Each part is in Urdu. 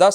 10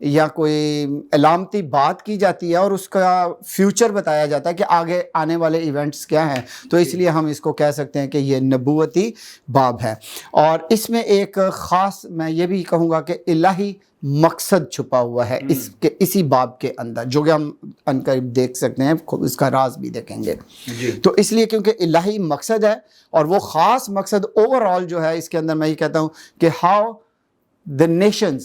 یا کوئی علامتی بات کی جاتی ہے اور اس کا فیوچر بتایا جاتا ہے کہ آگے آنے والے ایونٹس کیا ہیں، تو اس لیے ہم اس کو کہہ سکتے ہیں کہ یہ نبوتی باب ہے. اور اس میں ایک خاص میں یہ بھی کہوں گا کہ الہی مقصد چھپا ہوا ہے اسی باب کے اندر، جو کہ ہم عنقریب دیکھ سکتے ہیں، اس کا راز بھی دیکھیں گے. تو اس لیے کیونکہ الہی مقصد ہے، اور وہ خاص مقصد اوور آل جو ہے اس کے اندر میں یہ کہتا ہوں کہ how the nations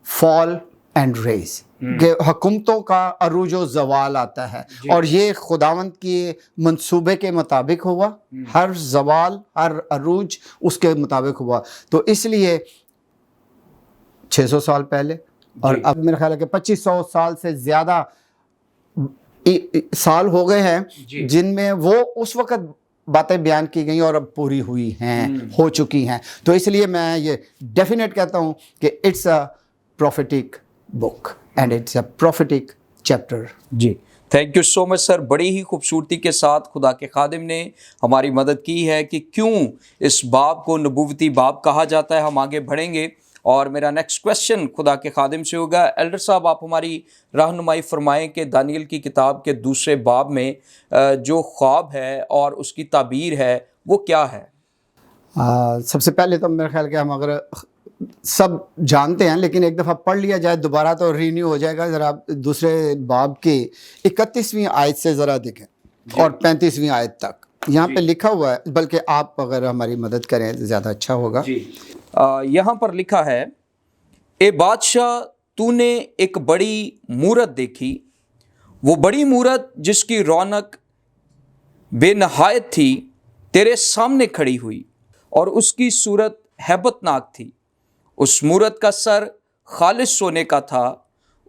fall and raise، کہ حکومتوں کا عروج و زوال آتا ہے، اور یہ خداوند کے منصوبے کے مطابق ہوا، ہر زوال ہر عروج اس کے مطابق ہوا. تو اس لیے 600 سال پہلے، اور اب میرا خیال ہے کہ 2500 سال سے زیادہ سال ہو گئے ہیں جن میں وہ اس وقت باتیں بیان کی گئیں اور اب پوری ہوئی ہیں، ہو چکی ہیں. تو اس لیے میں یہ ڈیفینیٹ کہتا ہوں کہ it's a prophetic book and it's a prophetic chapter. جی thank you so much sir. بڑی ہی خوبصورتی کے ساتھ خدا کے خادم نے ہماری مدد کی ہے کہ کیوں اس باب کو نبوتی باب کہا جاتا ہے. ہم آگے بڑھیں گے اور میرا نیکسٹ کویسچن خدا کے خادم سے ہوگا. ایلڈر صاحب آپ ہماری رہنمائی فرمائیں کہ دانیل کی کتاب کے دوسرے باب میں جو خواب ہے اور اس کی تعبیر ہے وہ کیا ہے؟ سب سے پہلے تو میرا خیال کہ ہم اگر سب جانتے ہیں لیکن ایک دفعہ پڑھ لیا جائے دوبارہ تو رینیو ہو جائے گا. ذرا دوسرے باب کی 31ویں آیت سے ذرا دیکھیں اور 35ویں آیت تک یہاں پہ لکھا ہوا ہے، بلکہ آپ اگر ہماری مدد کریں تو زیادہ اچھا ہوگا. یہاں پر لکھا ہے، اے بادشاہ تو نے ایک بڑی مورت دیکھی، وہ بڑی مورت جس کی رونق بے نہایت تھی تیرے سامنے کھڑی ہوئی، اور اس کی صورت ہیبت ناک تھی. اس مورت کا سر خالص سونے کا تھا،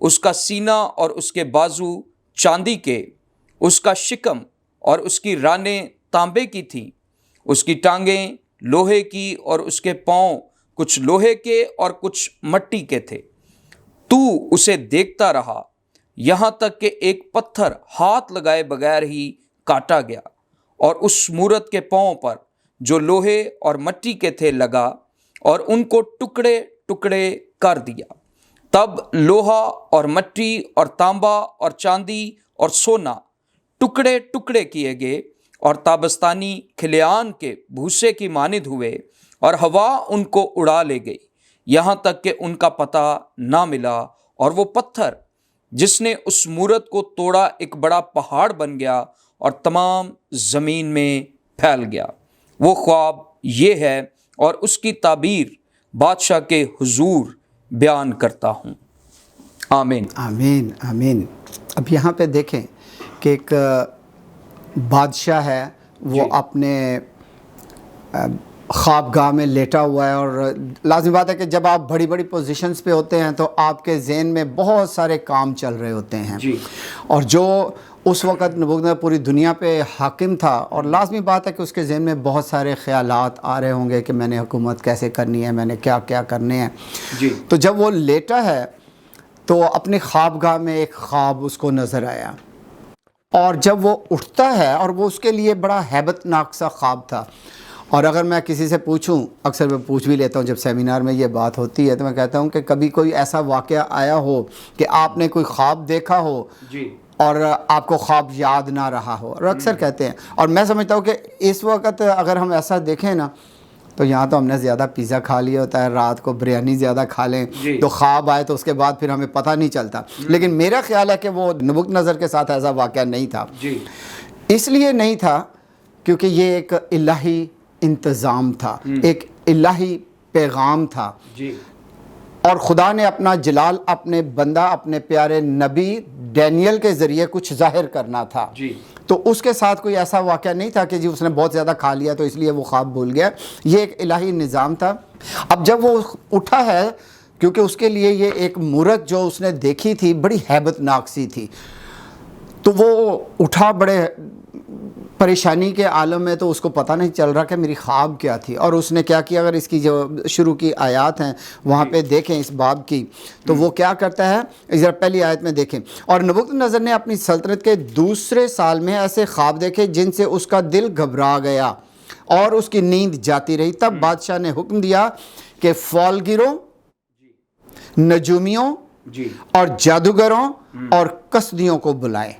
اس کا سینہ اور اس کے بازو چاندی کے، اس کا شکم اور اس کی رانیں تانبے کی تھیں، اس کی ٹانگیں لوہے کی اور اس کے پاؤں کچھ لوہے کے اور کچھ مٹی کے تھے. تو اسے دیکھتا رہا یہاں تک کہ ایک پتھر ہاتھ لگائے بغیر ہی کاٹا گیا اور اس مورت کے پاؤں پر جو لوہے اور مٹی کے تھے لگا اور ان کو ٹکڑے ٹکڑے کر دیا. تب لوہا اور مٹی اور تانبا اور چاندی اور سونا ٹکڑے ٹکڑے کیے گئے اور تابستانی کھلیان کے بھوسے کی مانند ہوئے، اور ہوا ان کو اڑا لے گئی یہاں تک کہ ان کا پتہ نہ ملا. اور وہ پتھر جس نے اس مورت کو توڑا ایک بڑا پہاڑ بن گیا اور تمام زمین میں پھیل گیا. وہ خواب یہ ہے اور اس کی تعبیر بادشاہ کے حضور بیان کرتا ہوں. آمین آمین آمین. اب یہاں پہ دیکھیں کہ ایک بادشاہ ہے، وہ اپنے خوابگاہ میں لیٹا ہوا ہے، اور لازمی بات ہے کہ جب آپ بڑی بڑی پوزیشنز پہ ہوتے ہیں تو آپ کے ذہن میں بہت سارے کام چل رہے ہوتے ہیں. اور جو اس وقت نبوت پوری دنیا پہ حاکم تھا، اور لازمی بات ہے کہ اس کے ذہن میں بہت سارے خیالات آ رہے ہوں گے کہ میں نے حکومت کیسے کرنی ہے، میں نے کیا کیا کرنے ہیں. تو جب وہ لیٹا ہے تو اپنے خوابگاہ میں ایک خواب اس کو نظر آیا، اور جب وہ اٹھتا ہے، اور وہ اس کے لیے بڑا ہیبت ناک سا خواب تھا. اور اگر میں کسی سے پوچھوں، اکثر میں پوچھ بھی لیتا ہوں جب سیمینار میں یہ بات ہوتی ہے، تو میں کہتا ہوں کہ کبھی کوئی ایسا واقعہ آیا ہو کہ آپ نے کوئی خواب دیکھا ہو اور آپ کو خواب یاد نہ رہا ہو. اور اکثر کہتے ہیں، اور میں سمجھتا ہوں کہ اس وقت اگر ہم ایسا دیکھیں نا، تو یہاں تو ہم نے زیادہ پیزا کھا لیا ہوتا ہے، رات کو بریانی زیادہ کھا لیں تو خواب آئے تو اس کے بعد پھر ہمیں پتہ نہیں چلتا. لیکن میرا خیال ہے کہ وہ نبوت نظر کے ساتھ ایسا واقعہ نہیں تھا. اس لیے نہیں تھا کیونکہ یہ ایک الہی انتظام تھا، ایک الہی پیغام تھا، اور خدا نے اپنا جلال اپنے بندہ، اپنے پیارے نبی ڈینیل کے ذریعے کچھ ظاہر کرنا تھا. تو اس کے ساتھ کوئی ایسا واقعہ نہیں تھا کہ اس نے بہت زیادہ کھا لیا تو اس لیے وہ خواب بھول گیا. یہ ایک الہی نظام تھا. اب جب وہ اٹھا ہے، کیونکہ اس کے لیے یہ ایک مورت جو اس نے دیکھی تھی بڑی ہیبت ناک سی تھی، تو وہ اٹھا بڑے پریشانی کے عالم میں، تو اس کو پتہ نہیں چل رہا کہ میری خواب کیا تھی. اور اس نے کیا کیا، اگر اس کی جو شروع کی آیات ہیں وہاں پہ دیکھیں اس باب کی، تو وہ کیا کرتا ہے، ذرا پہلی آیت میں دیکھیں. اور نبوت نظر نے اپنی سلطنت کے دوسرے سال میں ایسے خواب دیکھے جن سے اس کا دل گھبرا گیا اور اس کی نیند جاتی رہی. تب بادشاہ نے حکم دیا کہ فال گیروں، نجومیوں جی اور جادوگروں اور کسدیوں کو بلائے.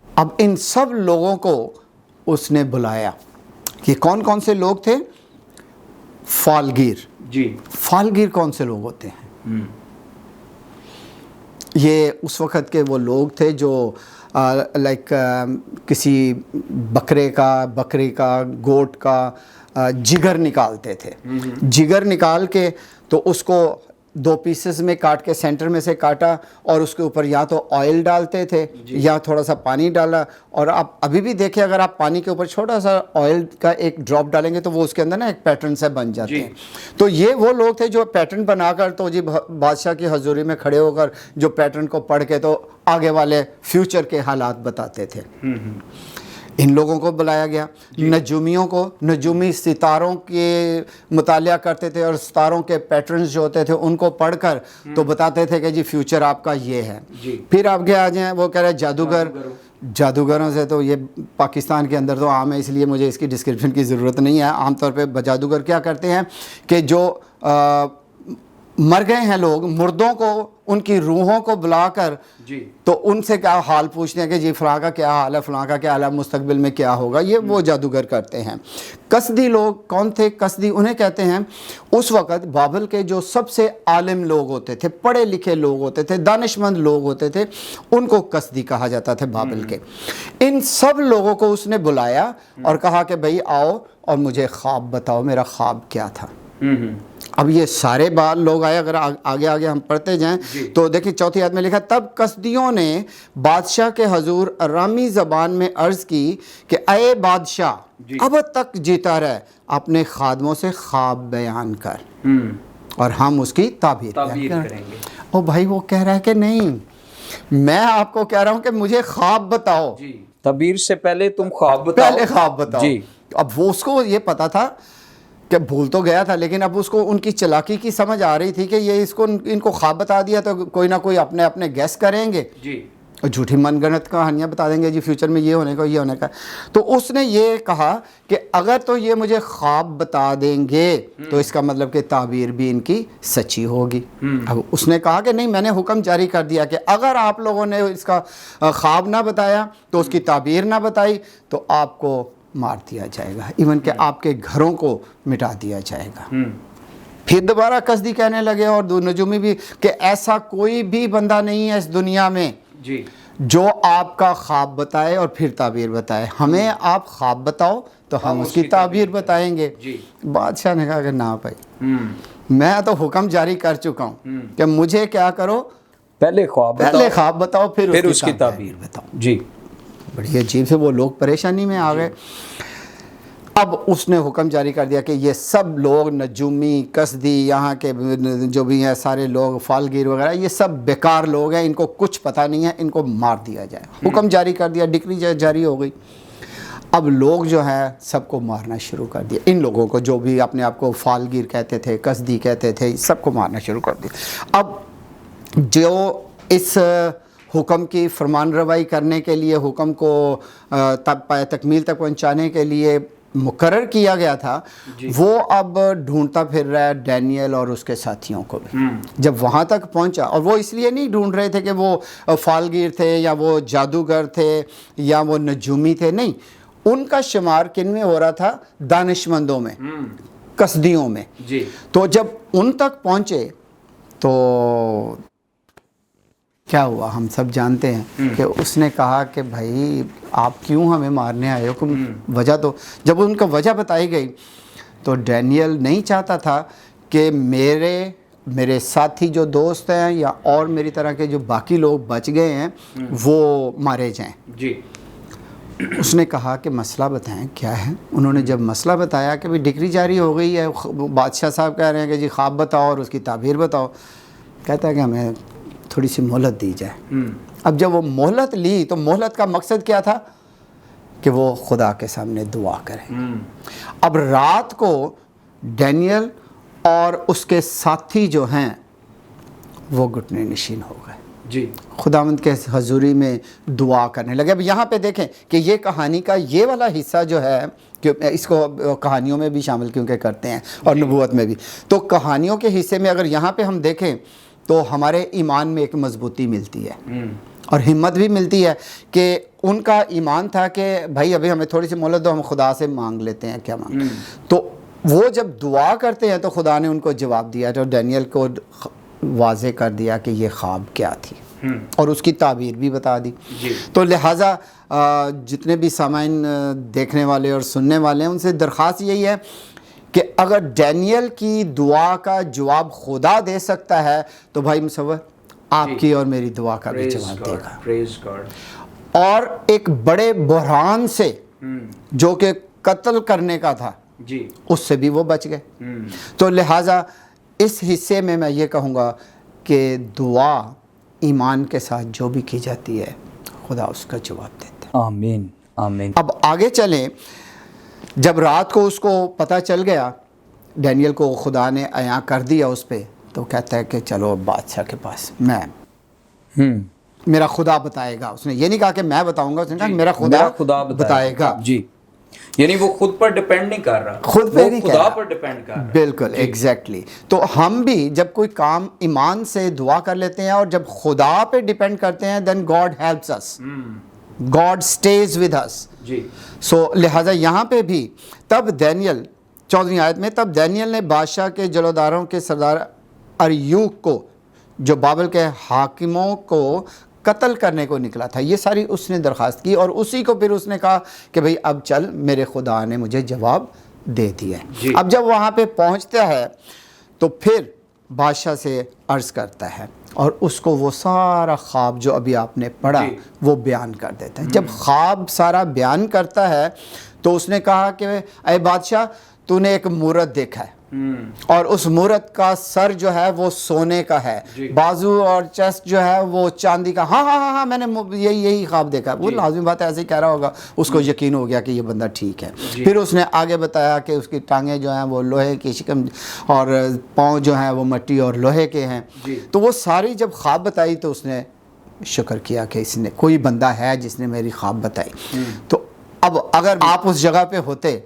اب ان سب لوگوں کو اس نے بلایا. یہ کون کون سے لوگ تھے؟ فالگیر. جی فالگیر کون سے لوگ ہوتے ہیں؟ یہ اس وقت کے وہ لوگ تھے جو لائک کسی بکرے کا گوٹ کا جگر نکالتے تھے. جگر نکال کے تو اس کو 2 پیسز میں کاٹ کے سینٹر میں سے کاٹا اور اس کے اوپر یا تو آئل ڈالتے تھے یا تھوڑا سا پانی ڈالا. اور آپ ابھی بھی دیکھیں اگر آپ پانی کے اوپر چھوٹا سا آئل کا ایک ڈراپ ڈالیں گے تو وہ اس کے اندر نا ایک پیٹرن سے بن جاتے ہیں. تو یہ وہ لوگ تھے جو پیٹرن بنا کر تو جی بادشاہ کی حضوری میں کھڑے ہو کر جو پیٹرن کو پڑھ کے تو آگے والے فیوچر کے حالات بتاتے تھے. ان لوگوں کو بلایا گیا. نجومیوں کو، نجومی ستاروں کے مطالعہ کرتے تھے اور ستاروں کے پیٹرنز جو ہوتے تھے ان کو پڑھ کر تو بتاتے تھے کہ جی فیوچر آپ کا یہ ہے. پھر آپ کے آ جائیں وہ کہہ رہے جادوگر. جادوگروں سے تو یہ پاکستان کے اندر تو عام ہے، اس لیے مجھے اس کی ڈسکرپشن کی ضرورت نہیں ہے. عام طور پہ جادوگر کیا کرتے ہیں کہ جو مر گئے ہیں لوگ، مردوں کو، ان کی روحوں کو بلا کر تو ان سے کیا حال پوچھتے ہیں کہ جی فلاں کا کیا حال ہے، فلاں کا کیا حال ہے، مستقبل میں کیا ہوگا. یہ وہ جادوگر کرتے ہیں. کسدی لوگ کون تھے؟ کسدی انہیں کہتے ہیں اس وقت بابل کے جو سب سے عالم لوگ ہوتے تھے، پڑھے لکھے لوگ ہوتے تھے، دانشمند لوگ ہوتے تھے، ان کو کسدی کہا جاتا تھا بابل کے. ان سب لوگوں کو اس نے بلایا اور کہا کہ بھئی آؤ اور مجھے خواب بتاؤ، میرا خواب کیا تھا. اب یہ سارے لوگ آئے. اگر آگے ہم پڑھتے جائیں تو دیکھیں 4 آیت میں لکھا تب کسدیوں نے بادشاہ کے حضور ارامی زبان میں عرض کی کہ اے بادشاہ اب تک جیتا رہ، اپنے خادموں سے خواب بیان کر اور ہم اس کی تعبیر کریں گے. او بھائی وہ کہہ رہا ہے کہ نہیں، میں آپ کو کہہ رہا ہوں کہ مجھے خواب بتاؤ. تعبیر سے پہلے تم خواب بتاؤ. پہلے خواب بتاؤ. اب وہ اس کو یہ پتا تھا کہ بھول تو گیا تھا، لیکن اب اس کو ان کی چلاکی کی سمجھ آ رہی تھی کہ یہ ان کو خواب بتا دیا تو کوئی نہ کوئی اپنے گیس کریں گے اور جھوٹی من گھڑت کہانیاں بتا دیں گے جی فیوچر میں یہ ہونے کا یہ ہونے کا. تو اس نے یہ کہا کہ اگر تو یہ مجھے خواب بتا دیں گے تو اس کا مطلب کہ تعبیر بھی ان کی سچی ہوگی. اب اس نے کہا کہ نہیں، میں نے حکم جاری کر دیا کہ اگر آپ لوگوں نے اس کا خواب نہ بتایا تو اس کی تعبیر نہ بتائی تو آپ کو مار دیا جائے گا، ایون کہ آپ کے گھروں کو مٹا دیا جائے گا. پھر دوبارہ کسدی کہنے لگے اور نجومی بھی کہ ایسا کوئی بھی بندہ نہیں ہے اس دنیا میں جو آپ کا خواب بتائے اور پھر تعبیر بتائے. ہمیں آپ خواب بتاؤ تو ہم اس کی تعبیر بتائیں گے. بادشاہ نے کہا کہ نہ بھائی، میں تو حکم جاری کر چکا ہوں کہ مجھے کیا کرو، پہلے خواب بتاؤ پھر اس کی تعبیر بتاؤ. بڑی عجیب سے وہ لوگ پریشانی میں آ گئے. اب اس نے حکم جاری کر دیا کہ یہ سب لوگ نجومی، کسدی، یہاں کے جو بھی ہیں سارے لوگ، فالگیر وغیرہ، یہ سب بیکار لوگ ہیں، ان کو کچھ پتہ نہیں ہے، ان کو مار دیا جائے. حکم جاری کر دیا، ڈکری جاری ہو گئی. اب لوگ جو ہیں سب کو مارنا شروع کر دیا. ان لوگوں کو جو بھی اپنے آپ کو فالگیر کہتے تھے، کسدی کہتے تھے، سب کو مارنا شروع کر دیا. اب جو اس حکم کی فرمان روائی کرنے کے لیے، حکم کو تکمیل تک پہنچانے کے لیے مقرر کیا گیا تھا، وہ اب ڈھونڈتا پھر رہا ہے ڈینیل اور اس کے ساتھیوں کو بھی. جب وہاں تک پہنچا، اور وہ اس لیے نہیں ڈھونڈ رہے تھے کہ وہ فالگیر تھے یا وہ جادوگر تھے یا وہ نجومی تھے، نہیں، ان کا شمار کن میں ہو رہا تھا؟ دانشمندوں میں، کسدیوں میں. تو جب ان تک پہنچے تو کیا ہوا ہم سب جانتے ہیں کہ اس نے کہا کہ بھائی آپ کیوں ہمیں مارنے آئے ہو؟ وجہ تو جب ان کو وجہ بتائی گئی تو ڈینیل نہیں چاہتا تھا کہ میرے ساتھی جو دوست ہیں یا اور میری طرح کے جو باقی لوگ بچ گئے ہیں وہ مارے جائیں. اس نے کہا کہ مسئلہ بتائیں کیا ہے. انہوں نے جب مسئلہ بتایا کہ بھی ڈگری جاری ہو گئی ہے، بادشاہ صاحب کہہ رہے ہیں کہ جی خواب بتاؤ اور اس کی تعبیر بتاؤ، کہتا ہے کہ ہمیں تھوڑی سی مہلت دی جائے. اب جب وہ مہلت لی تو مہلت کا مقصد کیا تھا؟ کہ وہ خدا کے سامنے دعا کریں. اب رات کو ڈینیل اور اس کے ساتھی جو ہیں وہ گھٹنے نشین ہو گئے، خداوند کے حضوری میں دعا کرنے لگے. اب یہاں پہ دیکھیں کہ یہ کہانی کا یہ والا حصہ جو ہے، کہ اس کو کہانیوں میں بھی شامل کیونکہ کرتے ہیں اور نبوت میں بھی، تو کہانیوں کے حصے میں اگر یہاں پہ ہم دیکھیں تو ہمارے ایمان میں ایک مضبوطی ملتی ہے اور ہمت بھی ملتی ہے کہ ان کا ایمان تھا کہ بھائی ابھی ہمیں تھوڑی سی مہلت دو, ہم خدا سے مانگ لیتے ہیں کیا مانگ. تو وہ جب دعا کرتے ہیں تو خدا نے ان کو جواب دیا تو ڈینیل کو واضح کر دیا کہ یہ خواب کیا تھی اور اس کی تعبیر بھی بتا دی. تو لہٰذا جتنے بھی سامعین دیکھنے والے اور سننے والے ہیں ان سے درخواست یہی ہے کہ اگر ڈینیل کی دعا کا جواب خدا دے سکتا ہے تو بھائی مصور آپ کی اور میری دعا کا بھی جواب دے گا. اور ایک بڑے بحران سے جو کہ قتل کرنے کا تھا اس سے بھی وہ بچ گئے. تو لہٰذا اس حصے میں میں یہ کہوں گا کہ دعا ایمان کے ساتھ جو بھی کی جاتی ہے خدا اس کا جواب دیتا ہے. آمین آمین. اب آگے چلیں. جب رات کو اس کو پتہ چل گیا, ڈینیل کو خدا نے عیاں کر دیا اس پہ, تو کہتا ہے کہ چلو بادشاہ کے پاس میں میرا خدا بتائے گا. اس نے یہ نہیں کہا کہ میں بتاؤں گا, اس نے کہا میرا خدا بتائے گا. جی, یعنی وہ خود پر ڈیپینڈ نہیں کر رہا, خود پہ نہیں, خدا پر ڈیپینڈ کر رہا. بالکل ایگزیکٹلی. تو ہم بھی جب کوئی کام ایمان سے دعا کر لیتے ہیں اور جب خدا پہ ڈیپینڈ کرتے ہیں then God helps us, God stays with us. سو لہٰذا یہاں پہ بھی تب ڈینیل 14ویں آیت میں, تب ڈینیل نے بادشاہ کے جلوداروں کے سردار اریوک کو جو بابل کے حاکموں کو قتل کرنے کو نکلا تھا, یہ ساری اس نے درخواست کی اور اسی کو پھر اس نے کہا کہ بھئی اب چل, میرے خدا نے مجھے جواب دے دیا. اب جب وہاں پہ پہنچتا ہے تو پھر بادشاہ سے عرض کرتا ہے اور اس کو وہ سارا خواب جو ابھی آپ نے پڑھا وہ بیان کر دیتا ہے. جب خواب سارا بیان کرتا ہے تو اس نے کہا کہ اے بادشاہ تو نے ایک مورت دیکھا ہے اور اس مورت کا سر جو ہے وہ سونے کا ہے, بازو اور چیسٹ جو ہے وہ چاندی کا. ہاں میں نے یہی خواب دیکھا. وہ لازمی بات ہے, ایسے ہی کہہ رہا ہوگا, اس کو یقین ہو گیا کہ یہ بندہ ٹھیک ہے. پھر اس نے آگے بتایا کہ اس کی ٹانگیں جو ہیں وہ لوہے کی شکم اور پاؤں جو ہیں وہ مٹی اور لوہے کے ہیں. تو وہ ساری جب خواب بتائی تو اس نے شکر کیا کہ اس نے کوئی بندہ ہے جس نے میری خواب بتائی. تو اب اگر آپ اس جگہ پہ ہوتے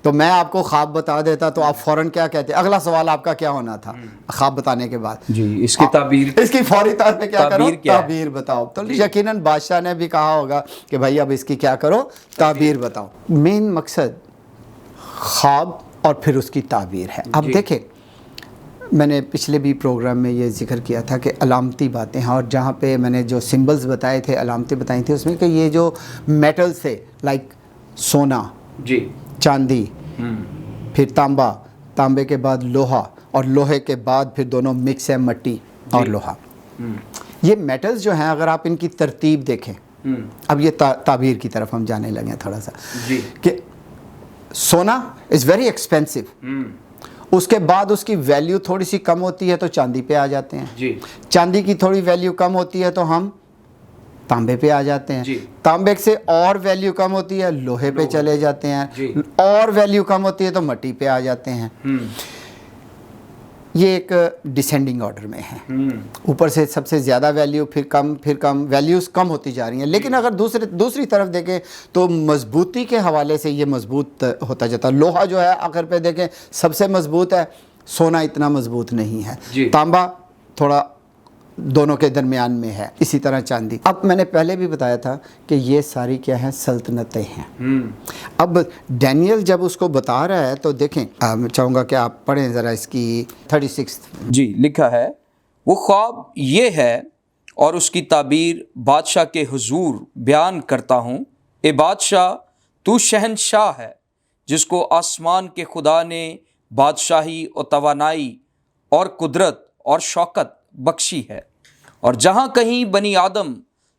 تو میں آپ کو خواب بتا دیتا تو آپ فوراً کیا کہتے؟ اگلا سوال آپ کا کیا ہونا تھا خواب بتانے کے بعد؟ جی, اس کی تعبیر, اس کی فوری طور پہ کیا کرو, تعبیر بتاؤ. تو یقیناً بادشاہ نے بھی کہا ہوگا کہ بھائی اب اس کی کیا کرو, تعبیر بتاؤ. مین مقصد خواب اور پھر اس کی تعبیر ہے. اب دیکھیں, میں نے پچھلے بھی پروگرام میں یہ ذکر کیا تھا کہ علامتی باتیں ہیں, اور جہاں پہ میں نے جو سمبلز بتائے تھے, علامتیں بتائی تھیں, اس میں کہ یہ جو میٹل سے لائک سونا, چاندی, پھر تانبا, تانبے کے بعد لوہا, اور لوہے کے بعد پھر دونوں مکس ہے مٹی اور لوہا. یہ میٹلز جو ہیں اگر آپ ان کی ترتیب دیکھیں, اب یہ تعبیر کی طرف ہم جانے لگے ہیں تھوڑا سا, کہ سونا از ویری ایکسپینسو, اس کے بعد اس کی ویلیو تھوڑی سی کم ہوتی ہے تو چاندی پہ آ جاتے ہیں, چاندی کی تھوڑی ویلیو کم ہوتی ہے تو ہم تانبے پہ آ جاتے ہیں, تانبے سے اور ویلیو کم ہوتی ہے لوہے پہ چلے جاتے ہیں, اور ویلیو کم ہوتی ہے تو مٹی پہ آ جاتے ہیں. یہ ایک ڈیسینڈنگ آرڈر میں ہے, اوپر سے سب سے زیادہ ویلیو, پھر کم ویلیوز کم ہوتی جا رہی ہیں. لیکن اگر دوسری طرف دیکھیں تو مضبوطی کے حوالے سے یہ مضبوط ہوتا جاتا ہے. لوہا جو ہے آخر پہ دیکھیں سب سے مضبوط ہے, سونا اتنا مضبوط نہیں ہے, تانبا تھوڑا دونوں کے درمیان میں ہے, اسی طرح چاندی. اب میں نے پہلے بھی بتایا تھا کہ یہ ساری کیا ہیں, سلطنتیں ہیں. اب ڈینیل جب اس کو بتا رہا ہے تو دیکھیں, میں چاہوں گا کہ آپ پڑھیں ذرا اس کی 36. جی, لکھا ہے, وہ خواب یہ ہے اور اس کی تعبیر بادشاہ کے حضور بیان کرتا ہوں. اے بادشاہ, تو شہنشاہ ہے جس کو آسمان کے خدا نے بادشاہی اور توانائی اور قدرت اور شوکت بخشی ہے, اور جہاں کہیں بنی آدم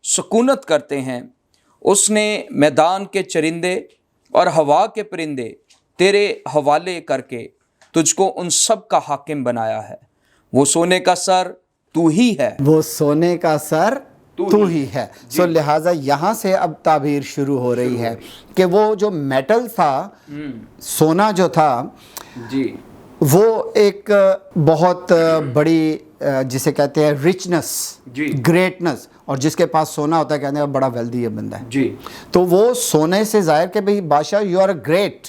سکونت کرتے ہیں اس نے میدان کے چرندے اور ہوا کے پرندے تیرے حوالے کر کے تجھ کو ان سب کا حاکم بنایا ہے. وہ سونے کا سر تو ہی ہے, وہ سونے کا سر تو ہی ہے. سو لہٰذا یہاں سے اب تعبیر شروع ہو رہی ہے کہ وہ جو میٹل تھا, سونا جو تھا, وہ ایک بہت بڑی جسے کہتے ہیں رچنس, گریٹنس, اور جس کے پاس سونا ہوتا ہے کہتے ہیں بڑا ویلدی ہے بندہ ہے. تو وہ سونے سے ظاہر کہ بھئی بادشاہ یو آر اے گریٹ,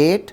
8,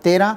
13,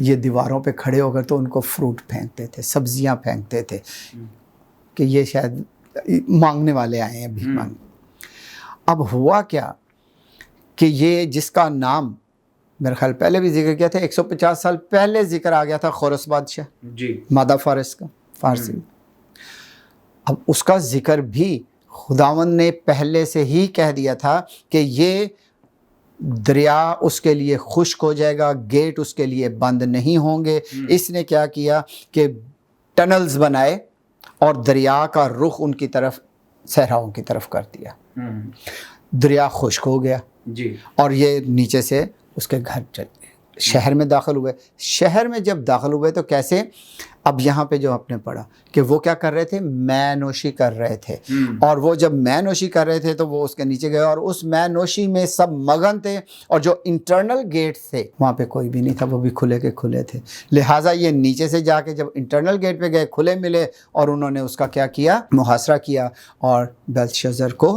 یہ دیواروں پہ کھڑے ہو کر تو ان کو فروٹ پھینکتے تھے, سبزیاں پھینکتے تھے کہ یہ شاید مانگنے والے آئے ہیں, بھیک مانگ. اب ہوا کیا کہ یہ جس کا نام میرے خیال پہلے بھی ذکر کیا تھا, 150 سال پہلے ذکر آ گیا تھا خورس بادشاہ, جی, مادہ فارس کا, فارسی. اب اس کا ذکر بھی خداوند نے پہلے سے ہی کہہ دیا تھا کہ یہ دریا اس کے لیے خشک ہو جائے گا, گیٹ اس کے لیے بند نہیں ہوں گے. اس نے کیا کیا کہ ٹنلز بنائے اور دریا کا رخ ان کی طرف, صحراؤں کی طرف کر دیا. دریا خشک ہو گیا جی, اور یہ نیچے سے اس کے گھر چل گئے, شہر میں داخل ہوئے. شہر میں جب داخل ہوئے تو کیسے, اب یہاں پہ جو آپ نے پڑھا کہ وہ کیا کر رہے تھے, مے نوشی کر رہے تھے. اور وہ جب مے نوشی کر رہے تھے تو وہ اس کے نیچے گئے اور اس مے نوشی میں سب مگن تھے, اور جو انٹرنل گیٹس تھے وہاں پہ کوئی بھی نہیں تھا, وہ بھی کھلے کے کھلے تھے. لہٰذا یہ نیچے سے جا کے جب انٹرنل گیٹ پہ گئے, کھلے ملے, اور انہوں نے اس کا کیا کیا, محاصرہ کیا اور بیلشازر کو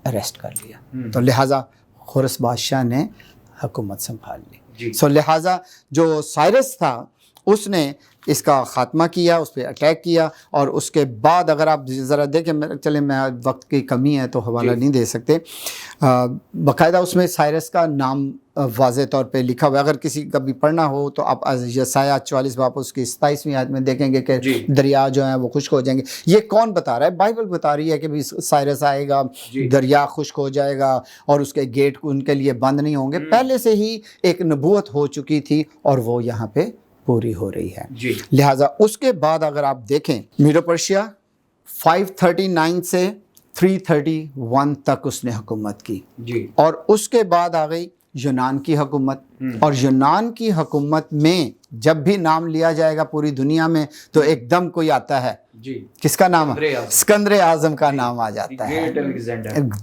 اریسٹ کر لیا. تو لہٰذا خورس بادشاہ نے حکومت سنبھال لی. سو لہٰذا جو سائرس تھا اس نے اس کا خاتمہ کیا, اس پہ اٹیک کیا, اور اس کے بعد اگر آپ ذرا دیکھیں, چلیں میں وقت کی کمی ہے تو حوالہ نہیں دے سکتے, باقاعدہ اس میں سائرس کا نام واضح طور پہ لکھا ہوا ہے. اگر کسی کا بھی پڑھنا ہو تو آپ یسایہ 44 باب اس کی 27ویں آیت میں دیکھیں گے کہ دریا جو ہیں وہ خشک ہو جائیں گے. یہ کون بتا رہا ہے؟ بائبل بتا رہی ہے کہ بھی سائرس آئے گا, دریا خشک ہو جائے گا اور اس کے گیٹ ان کے لیے بند نہیں ہوں گے. پہلے سے ہی ایک نبوت ہو چکی تھی اور وہ یہاں پہ پوری ہو رہی ہے. لہٰذا اس کے بعد اگر آپ دیکھیں, میڈو پرشیا 539 سے 331 تک اس نے حکومت کی, اور اس کے بعد آ گئی یونان کی حکومت. اور یونان کی حکومت میں جب بھی نام لیا جائے گا پوری دنیا میں تو ایک دم کوئی آتا ہے, کس کا نام ہے؟ اسکندر اعظم کا نام آ جاتا ہے,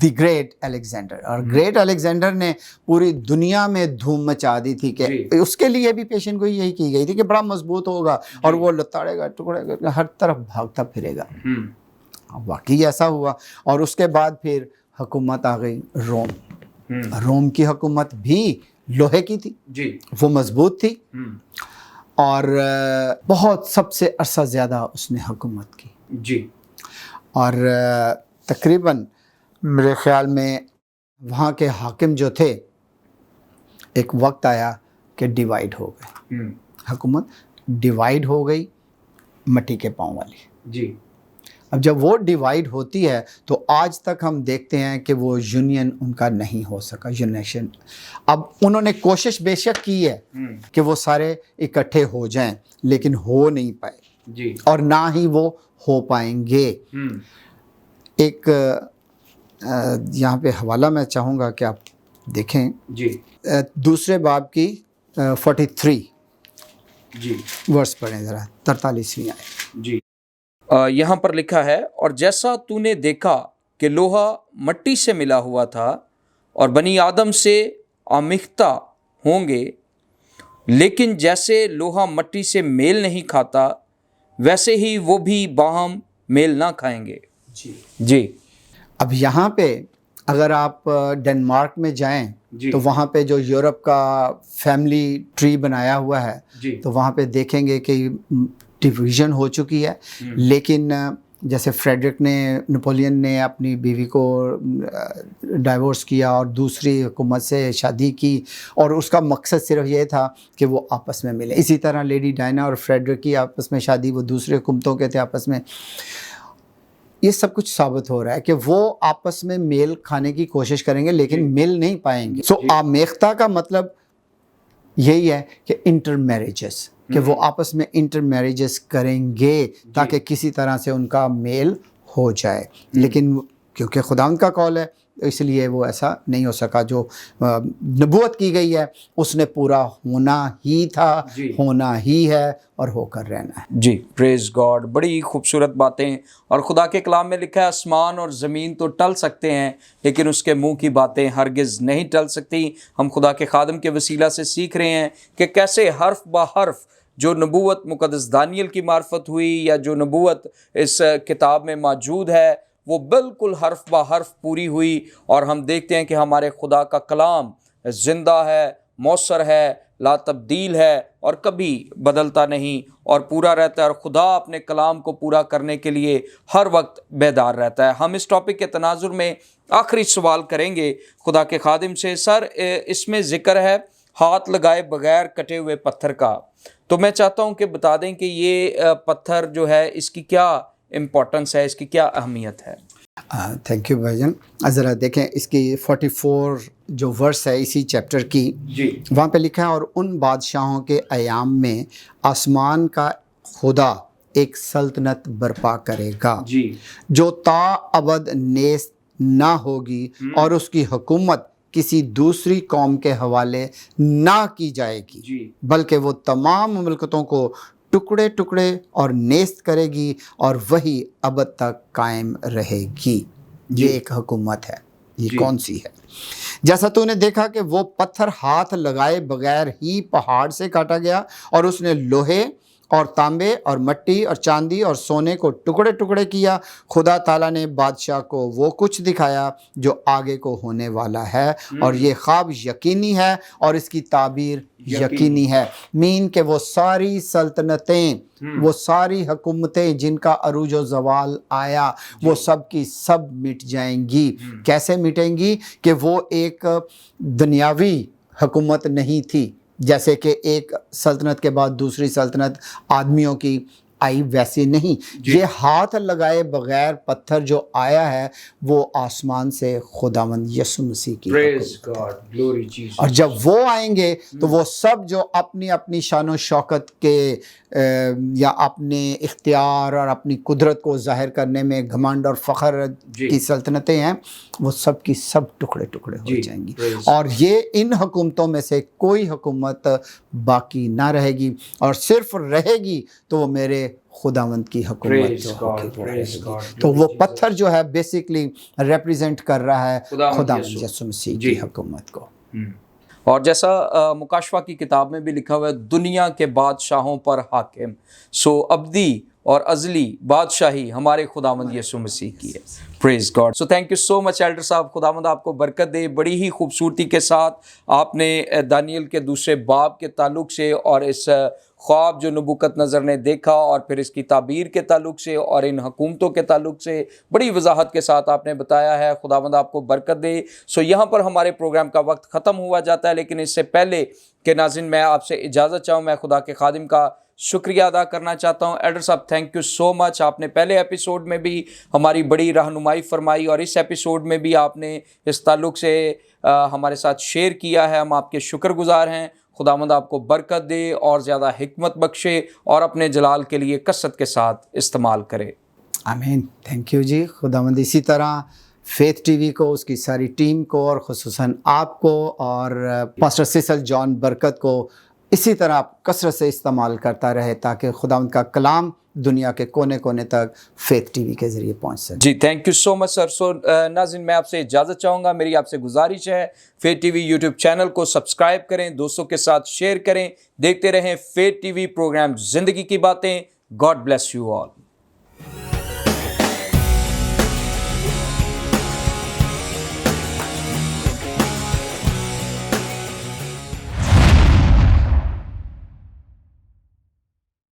دی گریٹ الیگزینڈر. اور گریٹ الیگزینڈر نے پوری دنیا میں دھوم مچا دی تھی کہ اس کے لیے بھی پیشن گوئی یہی کی گئی تھی کہ بڑا مضبوط ہوگا اور وہ لتاڑے گا, ٹکڑے گا, ہر طرف بھاگتا پھرے گا. واقعی ایسا ہوا. اور اس کے بعد پھر حکومت آ گئی روم. روم کی حکومت بھی لوہے کی تھی, وہ مضبوط تھی, اور بہت سب سے عرصہ زیادہ اس نے حکومت کی. اور تقریباً میرے خیال میں وہاں کے حاکم جو تھے, ایک وقت آیا کہ ڈیوائیڈ ہو گئے, حکومت ڈیوائیڈ ہو گئی مٹی کے پاؤں والی. اب جب وہ ڈیوائیڈ ہوتی ہے تو آج تک ہم دیکھتے ہیں کہ وہ یونین ان کا نہیں ہو سکا, یونیشن. اب انہوں نے کوشش بے شک کی ہے کہ وہ سارے اکٹھے ہو جائیں, لیکن ہو نہیں پائے, اور نہ ہی وہ ہو پائیں گے. ایک یہاں پہ حوالہ میں چاہوں گا کہ آپ دیکھیں, دوسرے باب کی 43 ورس پڑھیں ذرا, 43ویں آیت. یہاں پر لکھا ہے, اور جیسا تو نے دیکھا کہ لوہا مٹی سے ملا ہوا تھا اور بنی آدم سے آمیختہ ہوں گے, لیکن جیسے لوہا مٹی سے میل نہیں کھاتا ویسے ہی وہ بھی باہم میل نہ کھائیں گے. جی. اب یہاں پہ اگر آپ ڈنمارک میں جائیں تو وہاں پہ جو یورپ کا فیملی ٹری بنایا ہوا ہے تو وہاں پہ دیکھیں گے کہ ڈویژن ہو چکی ہے. لیکن جیسے فریڈرک نے, نپولین نے اپنی بیوی کو ڈائیورس کیا اور دوسری حکومت سے شادی کی, اور اس کا مقصد صرف یہ تھا کہ وہ آپس میں ملے. اسی طرح لیڈی ڈائنا اور فریڈرک کی آپس میں شادی, وہ دوسری حکومتوں کے تھے آپس میں. یہ سب کچھ ثابت ہو رہا ہے کہ وہ آپس میں میل کھانے کی کوشش کریں گے لیکن مل نہیں پائیں گے. سو آمیختہ کا مطلب یہی ہے کہ انٹر میریجز, کہ وہ آپس میں انٹر میریجز کریں گے تاکہ کسی طرح سے ان کا میل ہو جائے. لیکن کیونکہ خداوند کا قول ہے اس لیے وہ ایسا نہیں ہو سکا. جو نبوت کی گئی ہے اس نے پورا ہونا ہی تھا, ہونا ہی ہے اور ہو کر رہنا ہے. جی, پریز گاڈ. بڑی خوبصورت باتیں. اور خدا کے کلام میں لکھا ہے آسمان اور زمین تو ٹل سکتے ہیں لیکن اس کے منہ کی باتیں ہرگز نہیں ٹل سکتی. ہم خدا کے خادم کے وسیلہ سے سیکھ رہے ہیں کہ کیسے حرف بہ حرف جو نبوت مقدس دانیل کی معرفت ہوئی یا جو نبوت اس کتاب میں موجود ہے وہ بالکل حرف بہ حرف پوری ہوئی. اور ہم دیکھتے ہیں کہ ہمارے خدا کا کلام زندہ ہے, مؤثر ہے, لا تبدیل ہے اور کبھی بدلتا نہیں اور پورا رہتا ہے، اور خدا اپنے کلام کو پورا کرنے کے لیے ہر وقت بیدار رہتا ہے۔ ہم اس ٹاپک کے تناظر میں آخری سوال کریں گے خدا کے خادم سے۔ سر، اس میں ذکر ہے ہاتھ لگائے بغیر کٹے ہوئے پتھر کا، تو میں چاہتا ہوں کہ بتا دیں کہ یہ پتھر جو ہے اس کی کیا امپورٹنس ہے، اس کی کیا اہمیت ہے؟ تھینک یو بھائی جان۔ ذرا دیکھیں اس کی 44 جو ورس ہے اسی چیپٹر کی، جی، وہاں پہ لکھا ہے اور ان بادشاہوں کے ایام میں آسمان کا خدا ایک سلطنت برپا کرے گا جی، جو تا ابد نیست نہ ہوگی اور اس کی حکومت کسی دوسری قوم کے حوالے نہ کی جائے گی، جی، بلکہ وہ تمام مملکتوں کو ٹکڑے ٹکڑے اور نیست کرے گی اور وہی ابد تک قائم رہے گی۔ یہ ایک حکومت ہے، یہ کون سی ہے؟ جیسا تو نے دیکھا کہ وہ پتھر ہاتھ لگائے بغیر ہی پہاڑ سے کاٹا گیا اور اس نے لوہے اور تانبے اور مٹی اور چاندی اور سونے کو ٹکڑے ٹکڑے کیا۔ خدا تعالیٰ نے بادشاہ کو وہ کچھ دکھایا جو آگے کو ہونے والا ہے، اور یہ خواب یقینی ہے اور اس کی تعبیر یقینی ہے۔ مین کہ وہ ساری سلطنتیں، وہ ساری حکومتیں جن کا عروج و زوال آیا، وہ سب کی سب مٹ جائیں گی۔ کیسے مٹیں گی؟ کہ وہ ایک دنیاوی حکومت نہیں تھی، جیسے کہ ایک سلطنت کے بعد دوسری سلطنت آدمیوں کی آئی، ویسی نہیں۔ یہ ہاتھ لگائے بغیر پتھر جو آیا ہے وہ آسمان سے خداوند یسوع مسیح کی حکومت، اور جب وہ آئیں گے تو وہ سب جو اپنی اپنی شان و شوکت کے یا اپنے اختیار اور اپنی قدرت کو ظاہر کرنے میں گھمنڈ اور فخر کی سلطنتیں ہیں، وہ سب کی سب ٹکڑے ٹکڑے ہو جائیں گی، اور یہ ان حکومتوں میں سے کوئی حکومت باقی نہ رہے گی، اور صرف رہے گی تو وہ میرے خداوند کی حکومت جو ہوگی وہ رہے گی۔ تو وہ پتھر جو ہے بیسیکلی ریپریزنٹ کر رہا ہے خداوند یسوع مسیح کی حکومت کو۔ اور جیسا مکاشفہ کی کتاب میں بھی لکھا ہوا ہے، دنیا کے بادشاہوں پر حاکم، سو ابدی اور ازلی بادشاہی ہمارے خداوند یسوع مسیح کی ہے۔ Praise God. So thank you so much elder صاحب، خداوند آپ کو برکت دے۔ بڑی ہی خوبصورتی کے ساتھ آپ نے دانیل کے دوسرے باب کے تعلق سے اور اس خواب جو نبوکت نظر نے دیکھا اور پھر اس کی تعبیر کے تعلق سے اور ان حکومتوں کے تعلق سے بڑی وضاحت کے ساتھ آپ نے بتایا ہے۔ خداوند آپ کو برکت دے۔ سو یہاں پر ہمارے پروگرام کا وقت ختم ہوا جاتا ہے، لیکن اس سے پہلے کہ ناظرین میں آپ سے اجازت چاہوں، میں خدا کے خادم کا شکریہ ادا کرنا چاہتا ہوں۔ ایلڈر صاحب تھینک یو سو مچ، آپ نے پہلے ایپیسوڈ میں بھی ہماری بڑی رہنمائی فرمائی اور اس ایپیسوڈ میں بھی آپ نے اس تعلق سے ہمارے ساتھ شیئر کیا ہے، ہم آپ کے شکر گزار ہیں۔ خداوند آپ کو برکت دے اور زیادہ حکمت بخشے اور اپنے جلال کے لیے کثرت کے ساتھ استعمال کرے۔ آمین۔ تھینک یو جی۔ خداوند اسی طرح فیتھ ٹی وی کو، اس کی ساری ٹیم کو اور خصوصاً آپ کو اور پاسٹر سیسل جان برکت کو اسی طرح آپ کثرت سے استعمال کرتا رہے تاکہ خداوند کا کلام دنیا کے کونے کونے تک فیتھ ٹی وی کے ذریعے پہنچ سکے۔ جی تھینک یو سو مچ سر۔ سو ناظرین میں آپ سے اجازت چاہوں گا، میری آپ سے گزارش ہے faith T V YouTube channel کو سبسکرائب کریں، دوستوں کے ساتھ شیئر کریں، دیکھتے رہیں فیتھ ٹی وی پروگرام زندگی کی باتیں۔ God bless you all.